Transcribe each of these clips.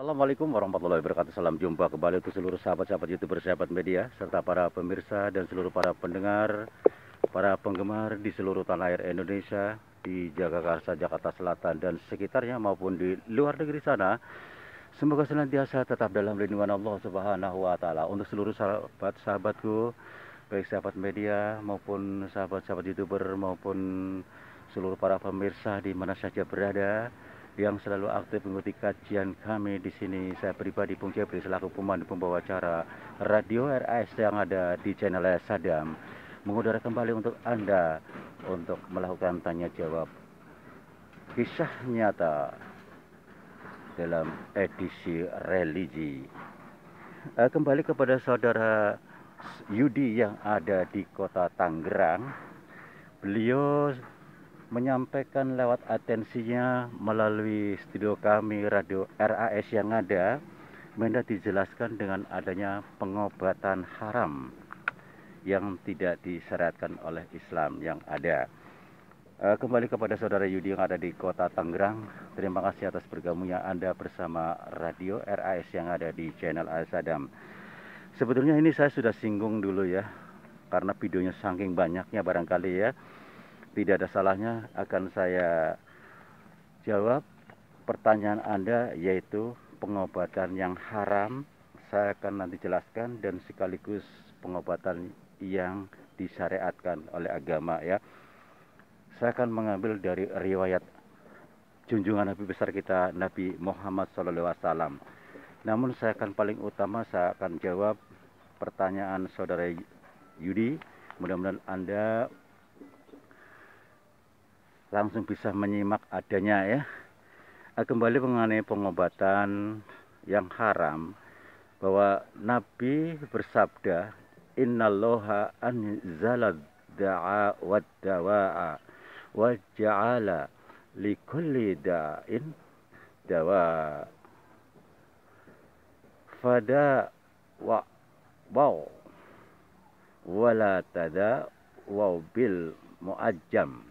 Assalamualaikum warahmatullahi wabarakatuh. Salam jumpa kembali untuk seluruh sahabat-sahabat YouTuber, sahabat media, serta para pemirsa dan seluruh para pendengar, para penggemar di seluruh tanah air Indonesia, di Jagakarsa, Jakarta Selatan dan sekitarnya maupun di luar negeri sana. Semoga senantiasa tetap dalam lindungan Allah Subhanahu wa taala. Untuk seluruh sahabat-sahabatku, baik sahabat media maupun sahabat-sahabat YouTuber maupun seluruh para pemirsa di mana saja berada yang selalu aktif mengikuti kajian kami di sini. Saya pribadi Bung Jepri selaku pemandu pembawa acara Radio RAS yang ada di channel Sadam mengudara kembali untuk Anda untuk melakukan tanya jawab kisah nyata dalam edisi religi. Kembali kepada saudara Yudi yang ada di kota Tangerang. Beliau menyampaikan lewat atensinya melalui studio kami Radio RAS yang ada, minta dijelaskan dengan adanya pengobatan haram yang tidak disyariatkan oleh Islam yang ada. Kembali kepada saudara Yudi yang ada di kota Tangerang. Terima kasih atas bergabungnya Anda bersama Radio RAS yang ada di channel Al-Sadam. Sebetulnya ini saya sudah singgung dulu ya, karena videonya saking banyaknya barangkali ya. Tidak ada salahnya akan saya jawab pertanyaan Anda, yaitu pengobatan yang haram. Saya akan nanti jelaskan dan sekaligus pengobatan yang disyariatkan oleh agama ya. Saya akan mengambil dari riwayat junjungan Nabi besar kita Nabi Muhammad SAW. Namun saya akan paling utama saya akan jawab pertanyaan saudara Yudi. Mudah-mudahan Anda langsung bisa menyimak adanya ya. Kembali mengenai pengobatan yang haram, bahwa Nabi bersabda, innallaha anzala da'a wad dawa'a wa ja'ala likulli da'in dawa fada wa waw wala tada waw bil muajjam.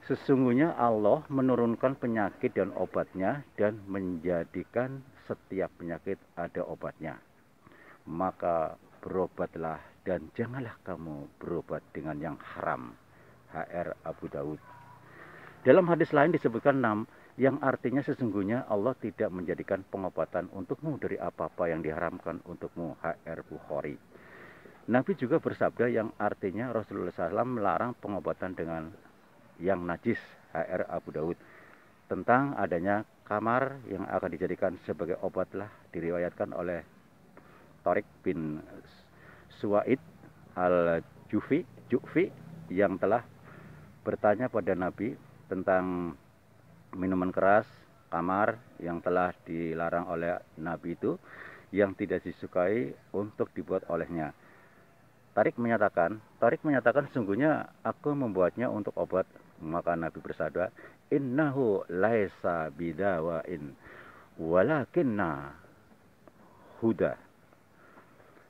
Sesungguhnya Allah menurunkan penyakit dan obatnya dan menjadikan setiap penyakit ada obatnya. Maka berobatlah dan janganlah kamu berobat dengan yang haram. HR Abu Daud. Dalam hadis lain disebutkan 6, yang artinya sesungguhnya Allah tidak menjadikan pengobatan untukmu dari apa-apa yang diharamkan untukmu. HR Bukhari. Nabi juga bersabda yang artinya Rasulullah SAW melarang pengobatan dengan yang najis. HR Abu Daud. Tentang adanya kamar yang akan dijadikan sebagai obatlah diriwayatkan oleh Tariq bin Suwaid al-Jufi yang telah bertanya pada Nabi tentang minuman keras, kamar yang telah dilarang oleh Nabi itu yang tidak disukai untuk dibuat olehnya. Tariq menyatakan sungguhnya aku membuatnya untuk obat. Maka Nabi bersabda, innahu laisa bidawain walakinna huda.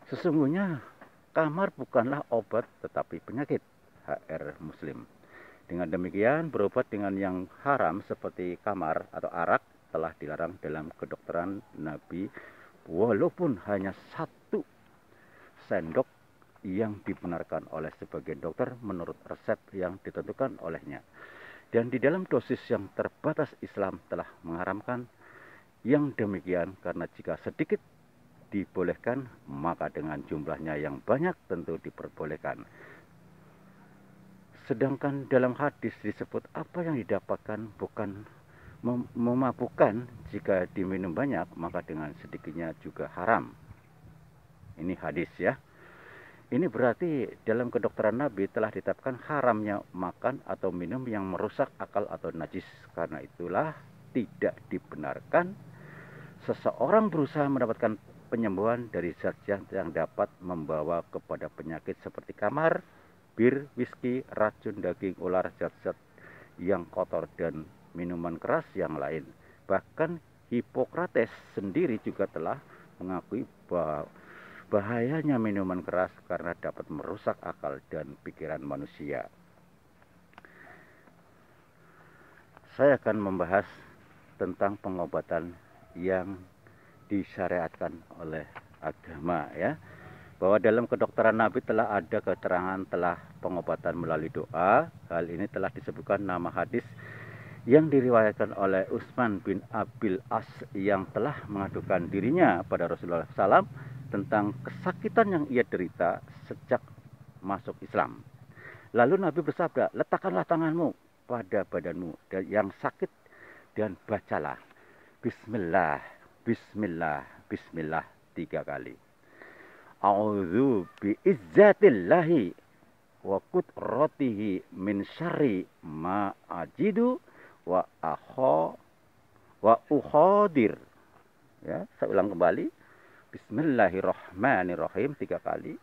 Sesungguhnya kamar bukanlah obat tetapi penyakit. HR Muslim. Dengan demikian berobat dengan yang haram seperti kamar atau arak telah dilarang dalam kedokteran Nabi, walaupun hanya 1 sendok yang dibenarkan oleh sebagian dokter menurut resep yang ditentukan olehnya. Dan di dalam dosis yang terbatas Islam telah mengharamkan yang demikian, karena jika sedikit dibolehkan maka dengan jumlahnya yang banyak tentu diperbolehkan. Sedangkan dalam hadis disebut apa yang didapatkan bukan memabukkan, jika diminum banyak maka dengan sedikitnya juga haram. Ini hadis ya. Ini berarti dalam kedokteran Nabi telah ditetapkan haramnya makan atau minum yang merusak akal atau najis. Karena itulah tidak dibenarkan seseorang berusaha mendapatkan penyembuhan dari zat-zat yang dapat membawa kepada penyakit seperti kamar, bir, whisky, racun daging ular, zat-zat yang kotor dan minuman keras yang lain. Bahkan Hippocrates sendiri juga telah mengakui bahwa bahayanya minuman keras karena dapat merusak akal dan pikiran manusia. Saya akan membahas tentang pengobatan yang disyariatkan oleh agama, ya. Bahwa dalam kedokteran Nabi telah ada keterangan telah pengobatan melalui doa. Hal ini telah disebutkan nama hadis yang diriwayatkan oleh Utsman bin Abil As yang telah mengadukan dirinya pada Rasulullah SAW tentang kesakitan yang ia derita sejak masuk Islam. Lalu Nabi bersabda, letakkanlah tanganmu pada badanmu yang sakit dan bacalah Bismillah, Bismillah, Bismillah 3 kali. A'udzu bi'izzatillahi wa qudratihi min syarri ma ajidu wa ukhadir. Ya, saya ulang kembali. Bismillahirrahmanirrahim 3 kali.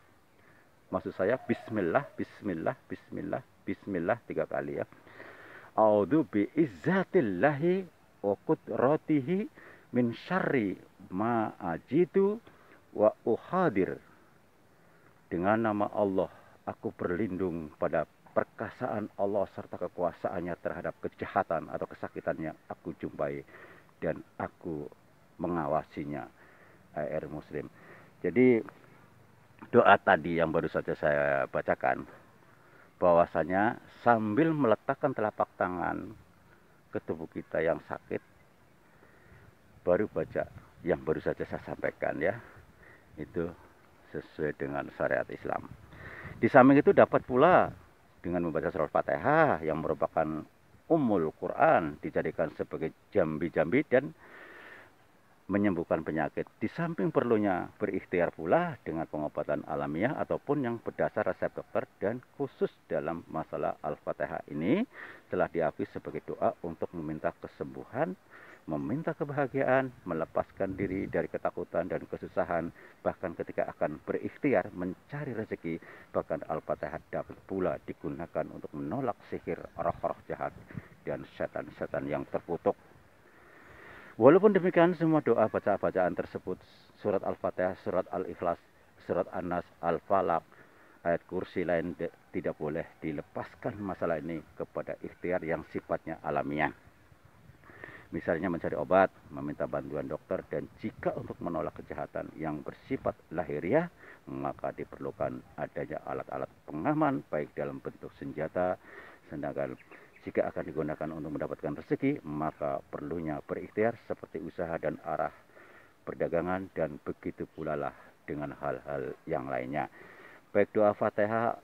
Maksud saya bismillah, bismillah, bismillah, bismillah 3 kali, ya. A'udzu bi'izzatillahi wa qudratihi min syarri ma ajidu wa ukhadir. Dengan nama Allah, aku berlindung pada perkasaan Allah serta kekuasaannya terhadap kejahatan atau kesakitan yang aku jumpai dan aku mengawasinya. Air Muslim. Jadi doa tadi yang baru saja saya bacakan, bahwasanya sambil meletakkan telapak tangan ke tubuh kita yang sakit, baru baca yang baru saja saya sampaikan, ya. Itu sesuai dengan syariat Islam. Di samping itu dapat pula dengan membaca surah Al-Fatihah yang merupakan Ummul Quran, dijadikan sebagai jambi-jambi dan menyembuhkan penyakit. Di samping perlunya berikhtiar pula dengan pengobatan alamiah ataupun yang berdasar resep dokter, dan khusus dalam masalah Al-Fatihah ini telah diakui sebagai doa untuk meminta kesembuhan, meminta kebahagiaan, melepaskan diri dari ketakutan dan kesusahan, bahkan ketika akan berikhtiar mencari rezeki. Bahkan Al-Fatihah dapat pula digunakan untuk menolak sihir, roh-roh jahat, dan setan-setan yang terkutuk. Walaupun demikian, semua doa bacaan tersebut, surat Al-Fatihah, surat Al-Ikhlas, surat An-Nas, Al-Falaq, ayat kursi lain, tidak boleh dilepaskan masalah ini kepada ikhtiar yang sifatnya alamiah. Misalnya mencari obat, meminta bantuan dokter, dan jika untuk menolak kejahatan yang bersifat lahiriah, maka diperlukan adanya alat-alat pengaman baik dalam bentuk senjata. Sedangkan jika akan digunakan untuk mendapatkan rezeki, maka perlunya berikhtiar seperti usaha dan arah perdagangan, dan begitu pula lah dengan hal-hal yang lainnya. Baik doa Fatihah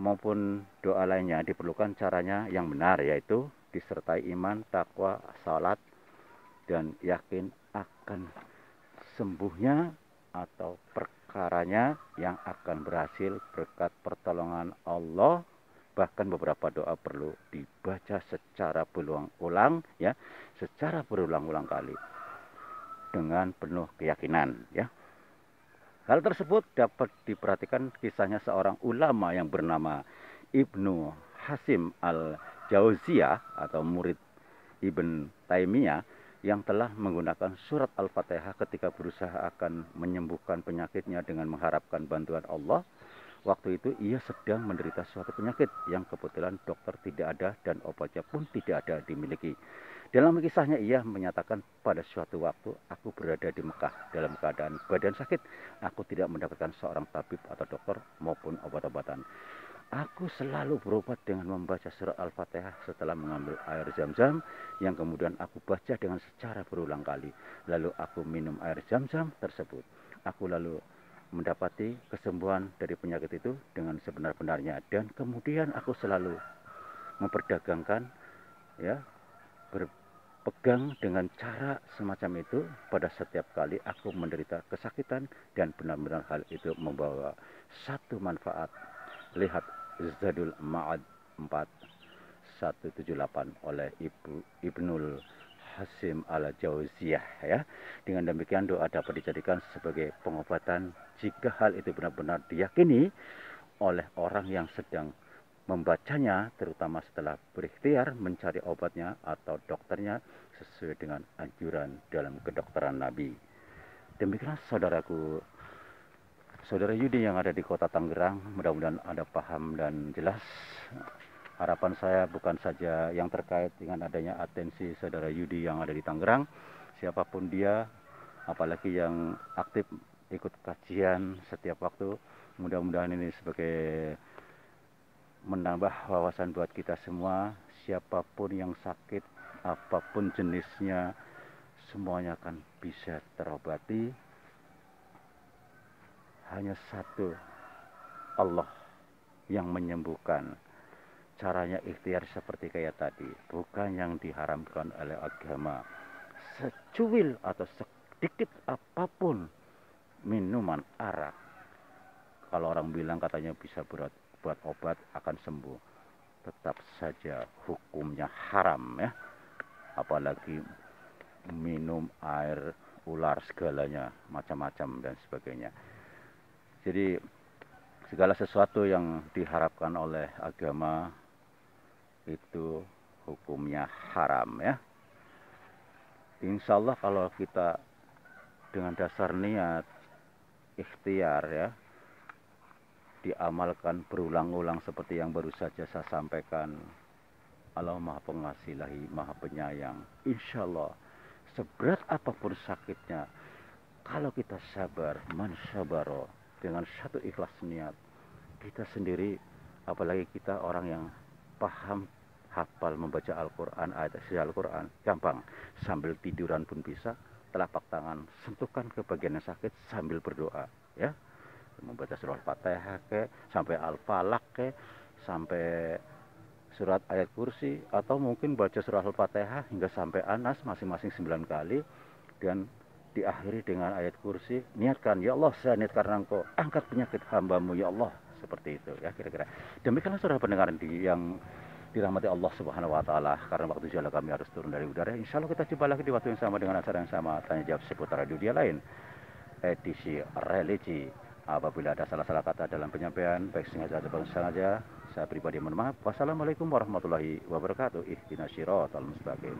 maupun doa lainnya diperlukan caranya yang benar, yaitu disertai iman, takwa, salat, dan yakin akan sembuhnya atau perkaranya yang akan berhasil berkat pertolongan Allah. Bahkan beberapa doa perlu dibaca secara berulang-ulang, ya, secara berulang-ulang kali dengan penuh keyakinan, ya. Hal tersebut dapat diperhatikan kisahnya seorang ulama yang bernama Ibnu Hasim al-Jauziyah atau murid Ibn Taimiyah yang telah menggunakan surat Al-Fatihah ketika berusaha akan menyembuhkan penyakitnya dengan mengharapkan bantuan Allah. Waktu itu ia sedang menderita suatu penyakit yang kebetulan dokter tidak ada dan obatnya pun tidak ada dimiliki. Dalam kisahnya ia menyatakan, pada suatu waktu aku berada di Mekah dalam keadaan badan sakit. Aku tidak mendapatkan seorang tabib atau dokter maupun obat-obatan. Aku selalu berobat dengan membaca surat Al-Fatihah setelah mengambil air zam-zam yang kemudian aku baca dengan secara berulang kali. Lalu aku minum air zam-zam tersebut. Aku lalu mendapati kesembuhan dari penyakit itu dengan sebenar-benarnya, dan kemudian aku selalu memperdagangkan, ya, berpegang dengan cara semacam itu pada setiap kali aku menderita kesakitan, dan benar-benar hal itu membawa satu manfaat. Lihat Zadul Ma'ad 4178 oleh Ibnul Hasim al-Jauziyah, ya. Dengan demikian doa dapat dijadikan sebagai pengobatan jika hal itu benar-benar diyakini oleh orang yang sedang membacanya, terutama setelah berikhtiar mencari obatnya atau dokternya sesuai dengan anjuran dalam kedokteran Nabi. Demikianlah saudaraku, saudara Yudi yang ada di kota Tangerang, mudah-mudahan Anda paham dan jelas Harapan saya bukan saja yang terkait dengan adanya atensi saudara Yudi yang ada di Tangerang, siapapun dia, apalagi yang aktif ikut kajian setiap waktu, mudah-mudahan ini sebagai menambah wawasan buat kita semua. Siapapun yang sakit, apapun jenisnya, semuanya akan bisa terobati. Hanya satu, Allah yang menyembuhkan. Caranya ikhtiar seperti kayak tadi, bukan yang diharamkan oleh agama. Secuil atau sedikit apapun minuman arak, kalau orang bilang katanya bisa buat obat akan sembuh, tetap saja hukumnya haram ya. Apalagi minum air ular segalanya, macam-macam dan sebagainya. Jadi segala sesuatu yang diharapkan oleh agama itu hukumnya haram ya. Insya Allah kalau kita dengan dasar niat, ikhtiar ya, diamalkan berulang-ulang seperti yang baru saja saya sampaikan, Allah Maha Pengasih lagi Maha Penyayang. Insya Allah seberat apapun sakitnya, kalau kita sabar, mansabaro, dengan satu ikhlas niat, kita sendiri, apalagi kita orang yang paham, hafal membaca Al-Quran, ayat isi Al-Quran, gampang. Sambil tiduran pun bisa, telapak tangan sentuhkan ke bagian yang sakit sambil berdoa, ya. Membaca surah Al-Fatihah sampai Al-Falaq sampai surat ayat kursi, atau mungkin baca surah Al-Fatihah hingga sampai Anas masing-masing 9 kali, dan diakhiri dengan ayat kursi. Niatkan, ya Allah saya niat karena Engkau angkat penyakit hambamu ya Allah, seperti itu ya kira-kira. Demikianlah saudara pendengar yang dirahmati Allah Subhanahu wa taala, karena waktu jala kami harus turun dari udara. Insya Allah kita jumpa lagi di waktu yang sama dengan acara yang sama, tanya jawab seputar dunia lain, edisi religi. Apabila ada salah-salah kata dalam penyampaian, baik sengaja atau sengaja, saya pribadi mohon maaf. Wassalamualaikum warahmatullahi wabarakatuh. Ihdinas siratal mustaqim.